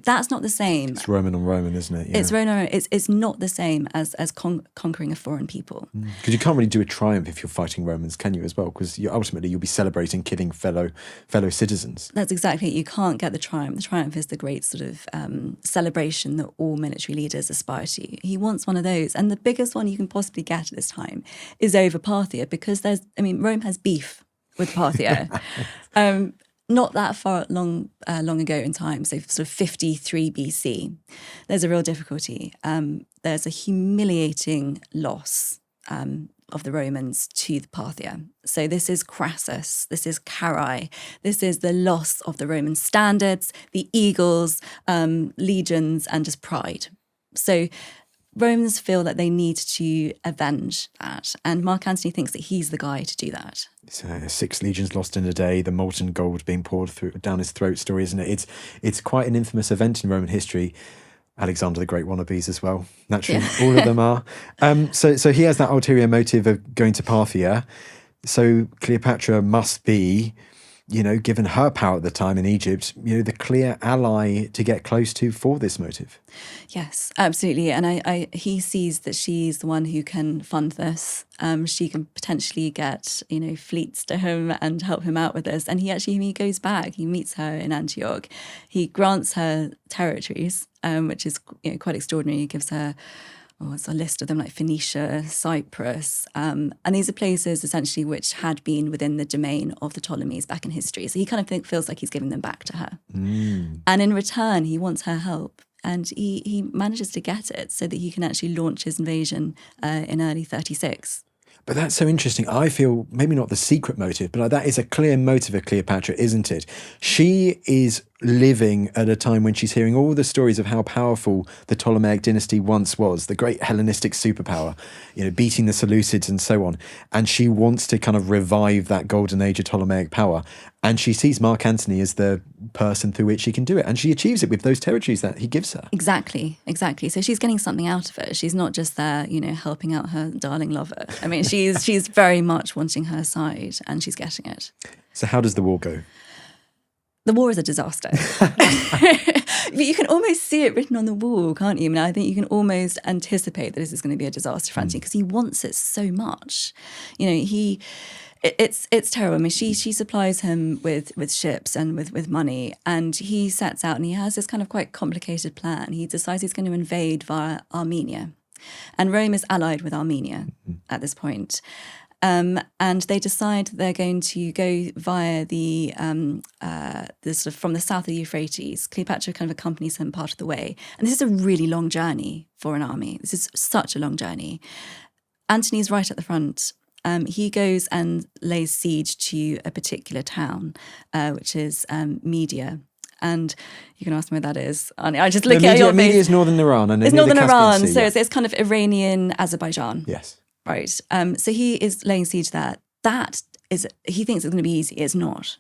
that's not the same. It's Roman on Roman, isn't it? Yeah. It's Roman. It's not the same as conquering a foreign people. Because you can't really do a triumph if you're fighting Romans, can you, as well? Because ultimately you'll be celebrating killing fellow citizens. That's exactly it. You can't get the triumph. The triumph is the great sort of celebration that all military leaders aspire to. He wants one of those. And the biggest one you can possibly get at this time is over Parthia, because Rome has beef with Parthia. Not that far long ago in time, so sort of 53 BC, there's a real difficulty. There's a humiliating loss of the Romans to the Parthia. So this is Crassus, this is Carrhae, this is the loss of the Roman standards, the eagles, legions, and just pride. So Romans feel that they need to avenge that, and Mark Antony thinks that he's the guy to do that. It's 6 legions lost in a day, the molten gold being poured down his throat story, isn't it? It's quite an infamous event in Roman history. Alexander the Great wannabes as well. Naturally, all of them are. So he has that ulterior motive of going to Parthia. So Cleopatra must be, given her power at the time in Egypt, the clear ally to get close to for this motive. Yes, absolutely. And he sees that she's the one who can fund this. She can potentially get, fleets to him and help him out with this. And he goes back, he meets her in Antioch. He grants her territories, which is quite extraordinary. He gives her, it's a list of them, like Phoenicia, Cyprus. And these are places essentially which had been within the domain of the Ptolemies back in history. So he kind of feels like he's giving them back to her. And in return, he wants her help. And he manages to get it so that he can actually launch his invasion in early 36. But that's so interesting. I feel maybe not the secret motive, but that is a clear motive of Cleopatra, isn't it? She is living at a time when she's hearing all the stories of how powerful the Ptolemaic dynasty once was, the great Hellenistic superpower, beating the Seleucids and so on. And she wants to kind of revive that golden age of Ptolemaic power. And she sees Mark Antony as the person through which she can do it. And she achieves it with those territories that he gives her. Exactly. So she's getting something out of it. She's not just there, helping out her darling lover. I mean, she's very much wanting her side, and she's getting it. So how does the war go? The war is a disaster. But you can almost see it written on the wall, can't you? I mean, I think you can almost anticipate that this is going to be a disaster for Antony because he wants it so much. It's terrible. I mean, she supplies him with ships and with money, and he sets out and he has this kind of quite complicated plan. He decides he's going to invade via Armenia, and Rome is allied with Armenia at this point. And they decide they're going to go via the sort of from the south of the Euphrates. Cleopatra kind of accompanies him part of the way, and this is a really long journey for an army. This is such a long journey. Antony's right at the front. He goes and lays siege to a particular town, which is Media. And you can ask me where that is. I just look at your face. Media is northern Iran. And it's northern Iran, Sea, so it's kind of Iranian Azerbaijan. Yes. Right. So he is laying siege there. That is, he thinks it's going to be easy. It's not.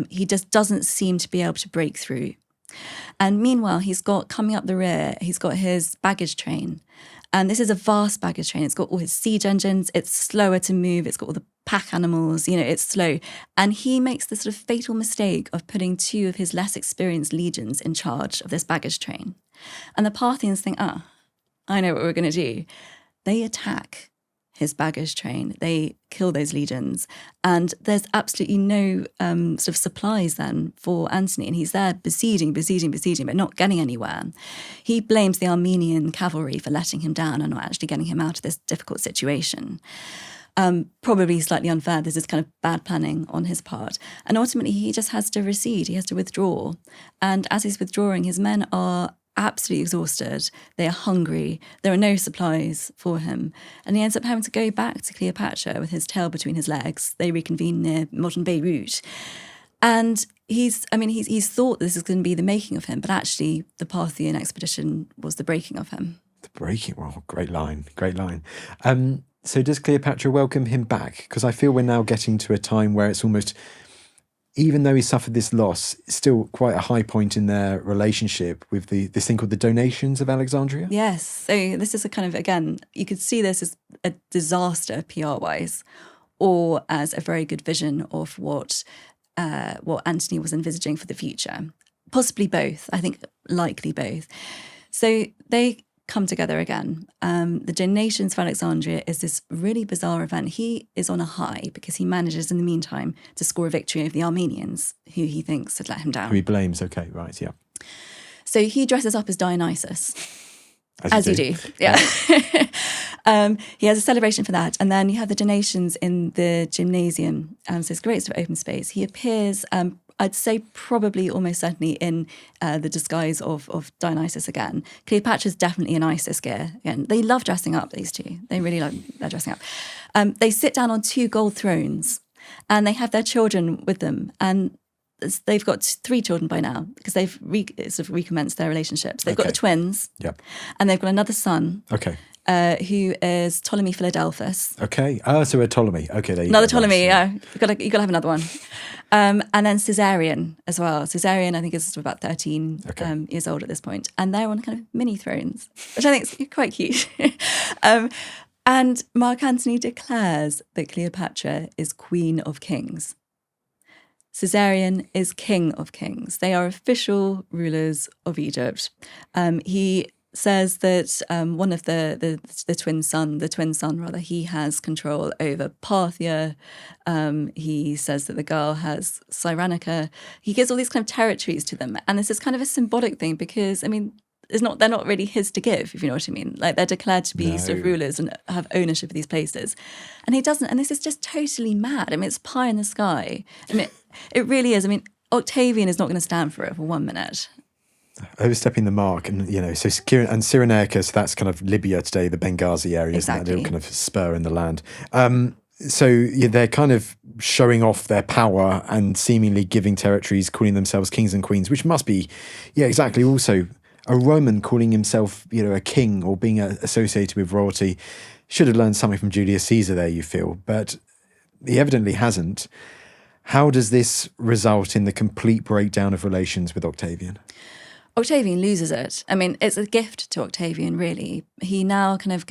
He just doesn't seem to be able to break through. And meanwhile, he's got coming up the rear, he's got his baggage train. And this is a vast baggage train. It's got all his siege engines. It's slower to move. It's got all the pack animals. it's slow. And he makes the sort of fatal mistake of putting 2 of his less experienced legions in charge of this baggage train. And the Parthians think, I know what we're going to do. They attack his baggage train. They kill those legions. And there's absolutely no sort of supplies then for Antony. And he's there besieging, but not getting anywhere. He blames the Armenian cavalry for letting him down and not actually getting him out of this difficult situation. Probably slightly unfair. This is kind of bad planning on his part. And ultimately, he just has to recede. He has to withdraw. And as he's withdrawing, his men are absolutely exhausted. They are hungry. There are no supplies for him. And he ends up having to go back to Cleopatra with his tail between his legs. They reconvene near modern Beirut. And he's thought this is going to be the making of him, but actually the Parthian expedition was the breaking of him. The breaking? Well, great line. So does Cleopatra welcome him back? Because I feel we're now getting to a time where it's almost, even though he suffered this loss, still quite a high point in their relationship with this thing called the donations of Alexandria. Yes. So this is a kind of, again, you could see this as a disaster PR-wise, or as a very good vision of what Antony was envisaging for the future. Possibly both. I think likely both. So they come together again. The Donations of Alexandria is this really bizarre event. He is on a high because he manages in the meantime to score a victory over the Armenians, who he thinks had let him down. Who he blames, okay, right, yeah. So he dresses up as Dionysus. As you do. Yeah. He has a celebration for that. And then you have the donations in the gymnasium. So it's great sort of open space. He appears, I'd say probably almost certainly in the disguise of Dionysus again. Cleopatra's definitely in Isis gear. Again, they love dressing up, these two. They really love their dressing up. They sit down on 2 gold thrones and they have their children with them. And they've got 3 children by now because they've sort of recommenced their relationships. They've got the twins. Yep. And they've got another son. Okay. Who is Ptolemy Philadelphus. Okay. So a Ptolemy. Okay, there you another go. Ptolemy, yeah. You've got to have another one. And then Caesarion as well. Caesarion, I think, is about 13 years old at this point. And they're on kind of mini thrones, which I think is quite cute. And Mark Antony declares that Cleopatra is Queen of Kings. Caesarion is King of Kings. They are official rulers of Egypt. He says that one of the twin son, he has control over Parthia. He says that the girl has Cyrenaica. He gives all these kind of territories to them. And this is kind of a symbolic thing because, I mean, they're not really his to give, if you know what I mean. Like, they're declared to be sort of rulers and have ownership of these places. And he doesn't. And this is just totally mad. I mean, it's pie in the sky. I mean, it really is. I mean, Octavian is not going to stand for it for 1 minute. Overstepping the mark, and so Cyrenaica, so that's kind of Libya today, the Benghazi area, isn't that? A little kind of spur in the land. So they're kind of showing off their power and seemingly giving territories, calling themselves kings and queens, which must be, exactly. Also, a Roman calling himself, a king or being associated with royalty should have learned something from Julius Caesar there, you feel, but he evidently hasn't. How does this result in the complete breakdown of relations with Octavian? Octavian loses it. I mean, it's a gift to Octavian, really. He now kind of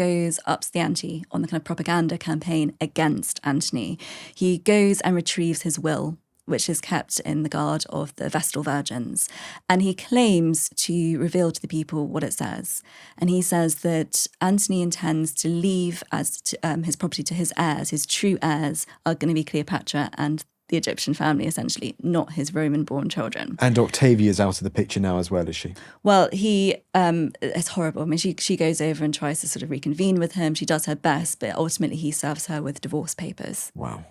ups the ante on the kind of propaganda campaign against Antony. He goes and retrieves his will, which is kept in the guard of the Vestal Virgins. And he claims to reveal to the people what it says. And he says that Antony intends to leave his property to his heirs. His true heirs are going to be Cleopatra and the Egyptian family, essentially, not his Roman-born children. And Octavia's out of the picture now as well, is she? Well, it's horrible. I mean, she goes over and tries to sort of reconvene with him. She does her best, but ultimately he serves her with divorce papers. Wow.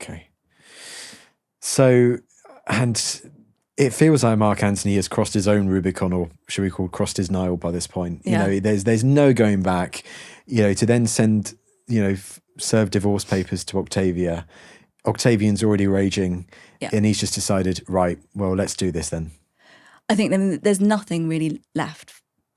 Okay. So, and it feels like Mark Antony has crossed his own Rubicon, or should we call crossed his Nile by this point. There's no going back, to then send, serve divorce papers to Octavia. Octavian's already raging, and he's just decided, right, well, let's do this then. I think there's nothing really left.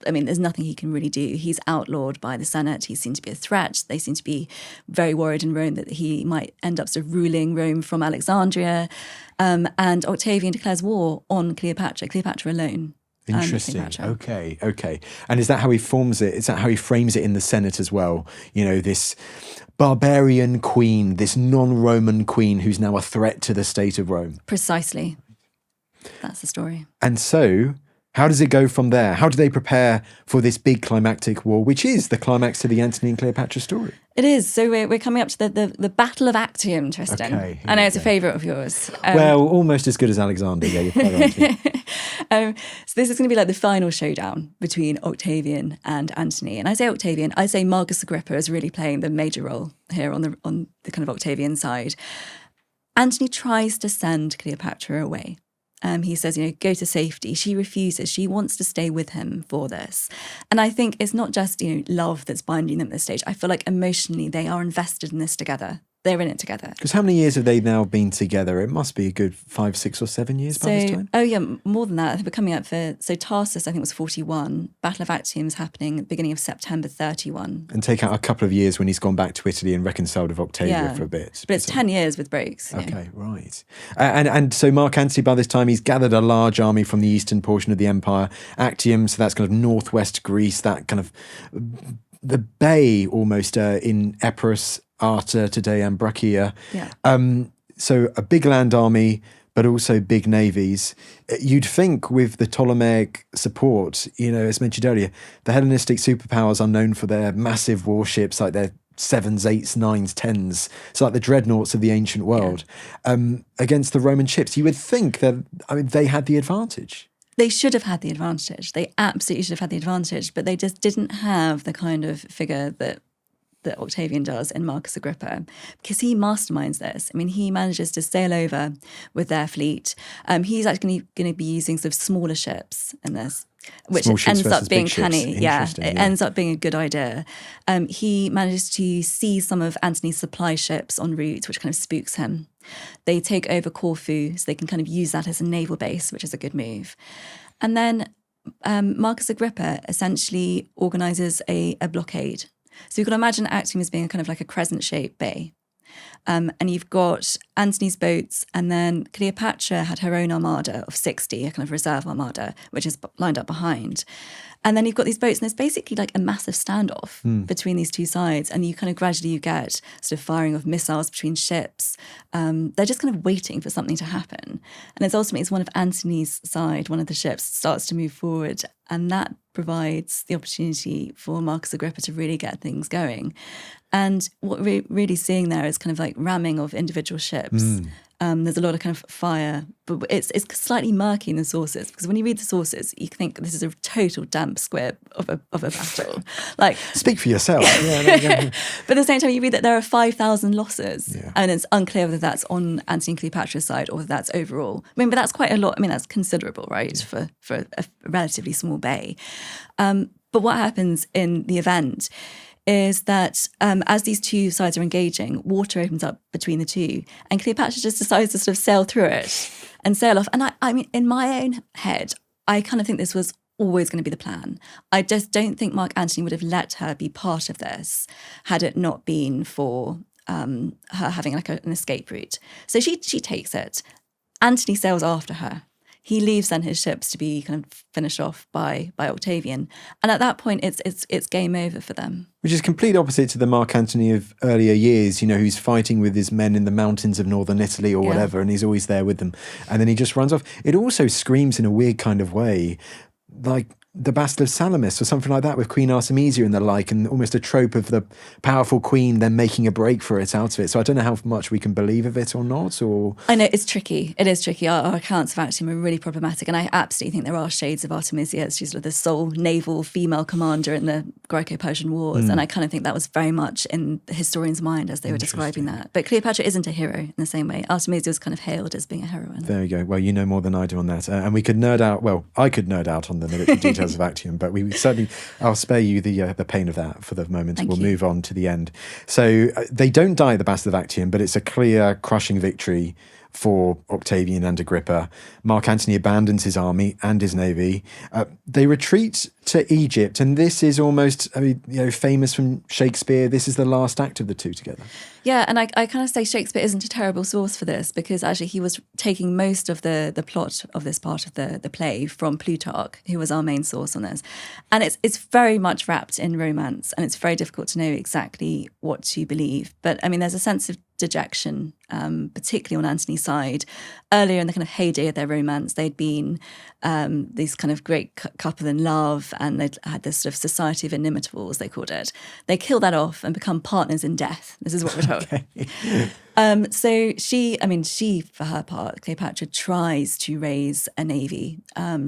I mean, there's nothing he can really do. He's outlawed by the Senate. He seems to be a threat. They seem to be very worried in Rome that he might end up sort of ruling Rome from Alexandria. And Octavian declares war on Cleopatra alone. Interesting. Okay. And is that how he forms it? Is that how he frames it in the Senate as well? This barbarian queen, this non-Roman queen who's now a threat to the state of Rome. Precisely. That's the story. And so, how does it go from there? How do they prepare for this big climactic war, which is the climax to the Antony and Cleopatra story? It is. So we're coming up to the Battle of Actium, Tristan. Okay, I know it's a favourite of yours. Well, almost as good as Alexander. Yeah, you're quite right. So this is going to be like the final showdown between Octavian and Antony. And I say Octavian, I say Marcus Agrippa is really playing the major role here on the kind of Octavian side. Antony tries to send Cleopatra away. He says, go to safety. She refuses. She wants to stay with him for this. And I think it's not just, love that's binding them at this stage. I feel like emotionally they are invested in this together. They're in it together. Because how many years have they now been together? It must be a good 5, 6 or 7 years by this time. Oh yeah, more than that. I think we're coming up so Tarsus, I think, was 41. Battle of Actium is happening at the beginning of September 31. And take out a couple of years when he's gone back to Italy and reconciled with Octavia for a bit. But it's 10 years with breaks. Okay, right. And so Mark Antony, by this time, he's gathered a large army from the eastern portion of the empire. Actium, so that's kind of northwest Greece, that kind of the bay almost in Epirus, Arta today, and Brachia. Yeah. So a big land army, but also big navies. You'd think with the Ptolemaic support, as mentioned earlier, the Hellenistic superpowers are known for their massive warships, like their 7s, 8s, 9s, 10s. So like the dreadnoughts of the ancient world, against the Roman ships. You would think that, they had the advantage. They should have had the advantage. They absolutely should have had the advantage, but they just didn't have the kind of figure that Octavian does in Marcus Agrippa, because he masterminds this. He manages to sail over with their fleet. He's actually going to be using sort of smaller ships in this, which ends up being canny. It ends up being a good idea. He manages to seize some of Antony's supply ships en route, which kind of spooks him. They take over Corfu, so they can kind of use that as a naval base, which is a good move. And then Marcus Agrippa essentially organises a blockade. So you can imagine Actium as being kind of like a crescent-shaped bay. And you've got Antony's boats, and then Cleopatra had her own armada of 60, a kind of reserve armada, which is lined up behind. And then you've got these boats, and there's basically like a massive standoff between these two sides. And you kind of gradually get sort of firing of missiles between ships. They're just kind of waiting for something to happen. And it's one of Antony's side, one of the ships starts to move forward. And that provides the opportunity for Marcus Agrippa to really get things going. And what we're really seeing there is kind of like ramming of individual ships. There's a lot of kind of fire, but it's slightly murky in the sources, because when you read the sources, you think this is a total damp squib of a battle. Like, speak for yourself. But at the same time, you read that there are 5,000 losses, and it's unclear whether that's on Antony and Cleopatra's side or whether that's overall. But that's quite a lot. That's considerable, right, for a relatively small bay. But what happens in the event is that as these two sides are engaging, water opens up between the two, and Cleopatra just decides to sort of sail through it and sail off. And in my own head, I kind of think this was always going to be the plan. I just don't think Mark Antony would have let her be part of this had it not been for her having like an escape route. So she takes it. Antony sails after her. He leaves then his ships to be kind of finished off by Octavian. And at that point, it's game over for them. Which is complete opposite to the Mark Antony of earlier years, who's fighting with his men in the mountains of northern Italy or whatever, and he's always there with them. And then he just runs off. It also screams in a weird kind of way, like the Battle of Salamis or something like that, with Queen Artemisia and the like, and almost a trope of the powerful queen then making a break for it out of it. So I don't know how much we can believe of it or not. Or I know it's tricky. It is tricky. Our accounts of Actium are really problematic, and I absolutely think there are shades of Artemisia. She's sort of the sole naval female commander in the Greco-Persian Wars, and I kind of think that was very much in the historians' mind as they were describing that. But Cleopatra isn't a hero in the same way. Artemisia was kind of hailed as being a heroine. There you go. Well, you know more than I do on that, and we could nerd out. Well, I could nerd out on the military details of Actium, but we certainly, I'll spare you the pain of that for the moment. We'll move on to the end. So they don't die at the Battle of Actium, but it's a clear, crushing victory for Octavian and Agrippa. Mark Antony abandons his army and his navy. They retreat to Egypt, and this is almost famous from Shakespeare. This is the last act of the two together. Yeah, and I kind of say Shakespeare isn't a terrible source for this, because actually he was taking most of the plot of this part of the play from Plutarch, who was our main source on this. And it's very much wrapped in romance, and it's very difficult to know exactly what to believe. But there's a sense of dejection, particularly on Antony's side. Earlier in the kind of heyday of their romance, they'd been these kind of great couple in love, and they'd had this sort of society of inimitables, they called it. They kill that off and become partners in death. This is what we're told. So she, for her part, Cleopatra tries to raise a navy.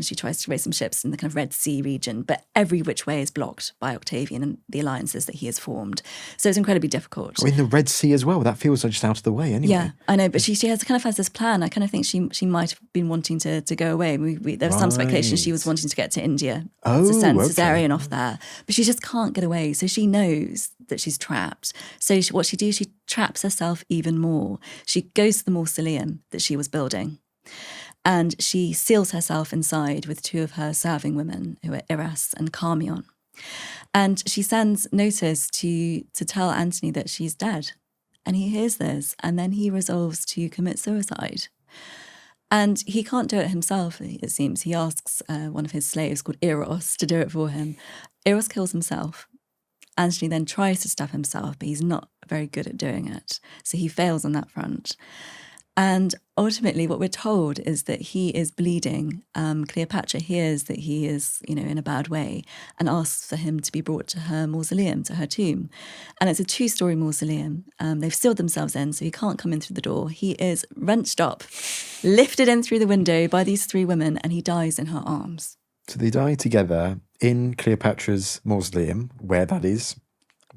She tries to raise some ships in the kind of Red Sea region, but every which way is blocked by Octavian and the alliances that he has formed. So it's incredibly difficult. In the Red Sea as well. That feels like just out of the way anyway. Yeah, I know, but she has this plan. I kind of think she might have been wanting to go away. There was some speculation she was wanting to get to India to send Caesarion off there, but she just can't get away. So she knows that she's trapped. So what she does, she traps herself even more. She goes to the mausoleum that she was building, and she seals herself inside with two of her serving women, who are Iras and Carmion. And she sends notice to tell Antony that she's dead. And he hears this, and then he resolves to commit suicide. And he can't do it himself, it seems. He asks one of his slaves called Eros to do it for him. Eros kills himself. Antony then tries to stab himself, but he's not very good at doing it. So he fails on that front. And ultimately, what we're told is that he is bleeding. Cleopatra hears that he is, in a bad way, and asks for him to be brought to her mausoleum, to her tomb. And it's a 2-story mausoleum. They've sealed themselves in, so he can't come in through the door. He is wrenched up, lifted in through the window by these 3 women, and he dies in her arms. So they die together in Cleopatra's mausoleum, where that is,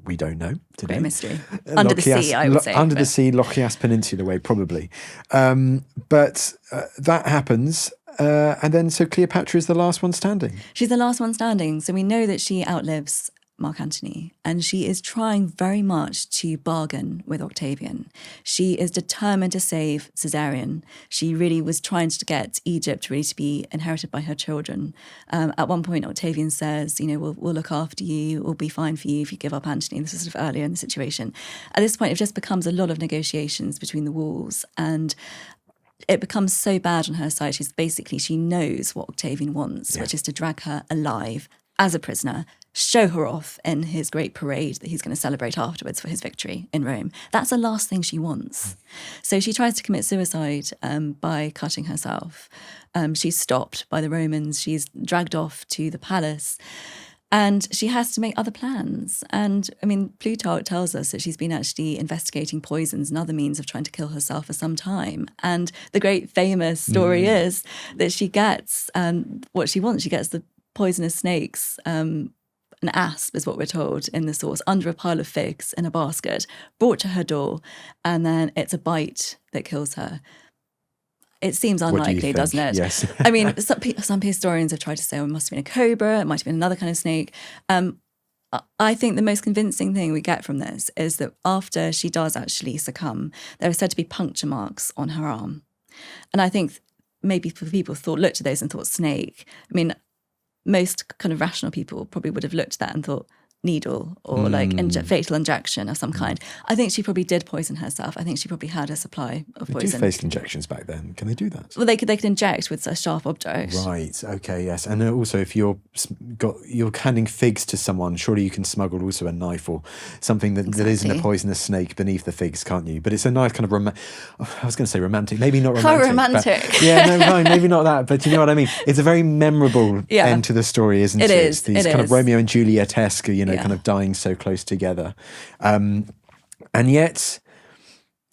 we don't know today. Great mystery. Under the sea, I would say. Under the sea, Lochias Peninsula way, probably. But that happens. And then, so Cleopatra is the last one standing. She's the last one standing. So we know that she outlives Mark Antony, and she is trying very much to bargain with Octavian. She is determined to save Caesarion. She really was trying to get Egypt really to be inherited by her children. At one point, Octavian says, we'll look after you, we'll be fine for you if you give up Antony. This is sort of earlier in the situation. At this point, it just becomes a lot of negotiations between the walls, and it becomes so bad on her side. She knows what Octavian wants, which is to drag her alive as a prisoner, show her off in his great parade that he's going to celebrate afterwards for his victory in Rome. That's the last thing she wants. So she tries to commit suicide by cutting herself. She's stopped by the Romans. She's dragged off to the palace. And she has to make other plans. And Plutarch tells us that she's been actually investigating poisons and other means of trying to kill herself for some time. And the great famous story is that she gets what she wants. She gets the poisonous snakes, an asp is what we're told in the source, under a pile of figs in a basket, brought to her door, and then it's a bite that kills her. It seems unlikely, doesn't it? Yes. Some historians have tried to say, it must have been a cobra, it might have been another kind of snake. I think the most convincing thing we get from this is that after she does actually succumb, there are said to be puncture marks on her arm. And I think maybe people looked at those and thought snake. Most kind of rational people probably would have looked at that and thought needle or fatal injection of some kind. I think she probably did poison herself. I think she probably had a supply of poison. They do fatal injections back then. Can they do that? Well, they could inject with a sharp object. Right. Okay. Yes. And also, if you're handing figs to someone, surely you can smuggle also a knife or something that isn't a poisonous snake beneath the figs, can't you? But it's a nice kind of I was going to say romantic. Maybe not romantic. How romantic? But, no, maybe not that. But you know what I mean. It's a very memorable end to the story, isn't it? It is. These kind of Romeo and Juliet-esque, kind of dying so close together. And yet,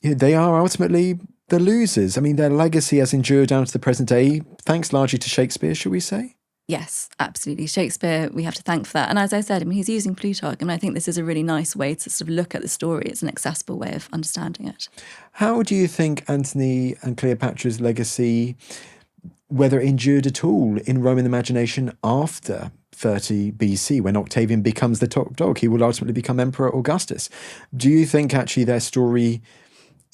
they are ultimately the losers. Their legacy has endured down to the present day, thanks largely to Shakespeare, shall we say? Yes, absolutely. Shakespeare, we have to thank for that. And as I said, he's using Plutarch, and I think this is a really nice way to sort of look at the story. It's an accessible way of understanding it. How do you think Antony and Cleopatra's legacy, whether it endured at all in Roman imagination after 30 BC, when Octavian becomes the top dog? He will ultimately become Emperor Augustus. Do you think actually their story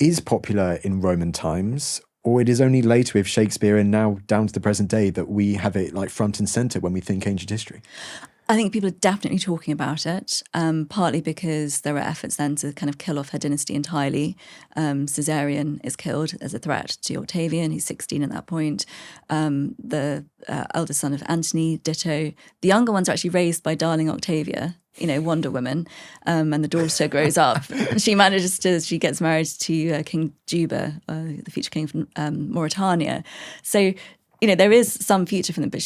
is popular in Roman times, or it is only later with Shakespeare and now down to the present day that we have it like front and centre when we think ancient history? I think people are definitely talking about it, partly because there are efforts then to kind of kill off her dynasty entirely. Caesarion is killed as a threat to Octavian. He's 16 at that point. The eldest son of Antony, ditto. The younger ones are actually raised by darling Octavia, Wonder Woman, and the daughter grows up. She gets married to King Juba, the future king from Mauritania. So, there is some future for them, but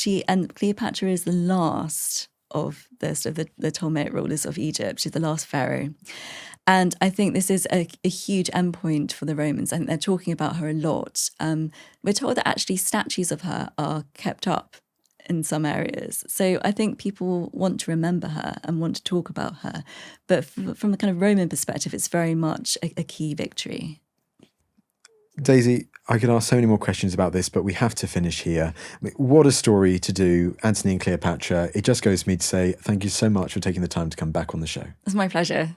Cleopatra is the last of the Ptolemaic rulers of Egypt. She's the last pharaoh. And I think this is a huge endpoint for the Romans. I think they're talking about her a lot. We're told that actually statues of her are kept up in some areas. So I think people want to remember her and want to talk about her. But from a kind of Roman perspective, it's very much a key victory. Daisy, I could ask so many more questions about this, but we have to finish here. What a story to do, Antony and Cleopatra. It just goes to me to say thank you so much for taking the time to come back on the show. It's my pleasure.